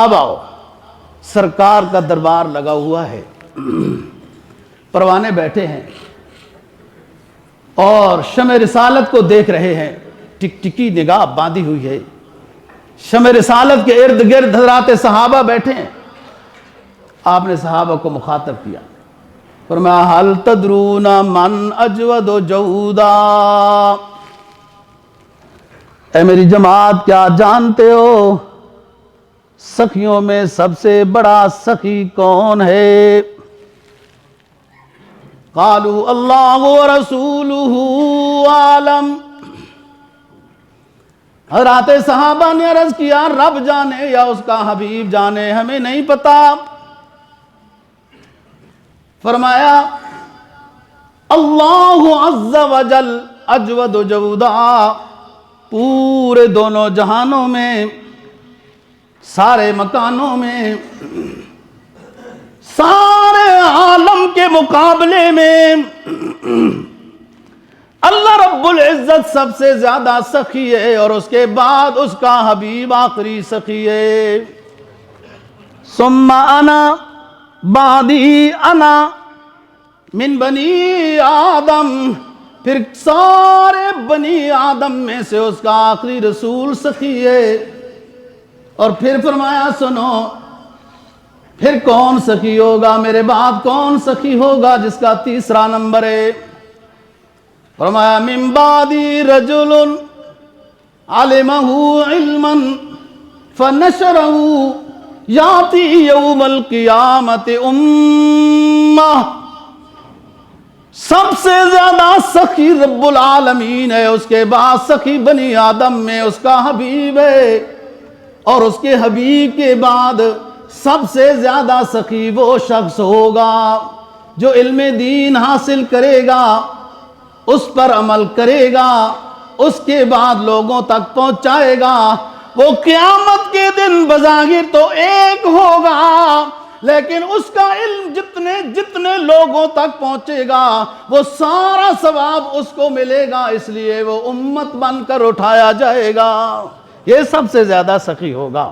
اب آؤ، سرکار کا دربار لگا ہوا ہے، پروانے بیٹھے ہیں اور شمع رسالت کو دیکھ رہے ہیں، ٹک ٹکی نگاہ باندھی ہوئی ہے، شمع رسالت کے ارد گرد حضرات صحابہ بیٹھے ہیں۔ آپ نے صحابہ کو مخاطب کیا، فرمایا حل تدرون من اجود جودا، اے میری جماعت کیا جانتے ہو سخیوں میں سب سے بڑا سخی کون ہے؟ قالوا اللہ ورسولہ عالم، حضرات صحابہ نے عرض کیا رب جانے یا اس کا حبیب جانے، ہمیں نہیں پتا۔ فرمایا اللہ عز و جل اجود و جودا، پورے دونوں جہانوں میں، سارے مکانوں میں، سارے عالم کے مقابلے میں اللہ رب العزت سب سے زیادہ سخی ہے، اور اس کے بعد اس کا حبیب آخری سخی ہے۔ ثم انا بعدی انا من بنی آدم، پھر سارے بنی آدم میں سے اس کا آخری رسول سخی ہے۔ اور پھر فرمایا سنو، پھر کون سخی ہوگا میرے بعد، کون سخی ہوگا جس کا تیسرا نمبر ہے؟ فرمایا من بعدی رجل علمہ علما فنشرہ یاتی یوم القیامت امہ، سب سے زیادہ سخی رب العالمین ہے، اس کے بعد سخی بنی آدم میں اس کا حبیب ہے، اور اس کے حبیب کے بعد سب سے زیادہ سخی وہ شخص ہوگا جو علم دین حاصل کرے گا، اس پر عمل کرے گا، اس کے بعد لوگوں تک پہنچائے گا۔ وہ قیامت کے دن بظاہر تو ایک ہوگا، لیکن اس کا علم جتنے لوگوں تک پہنچے گا وہ سارا ثواب اس کو ملے گا، اس لیے وہ امت بن کر اٹھایا جائے گا۔ یہ سب سے زیادہ سخی ہوگا۔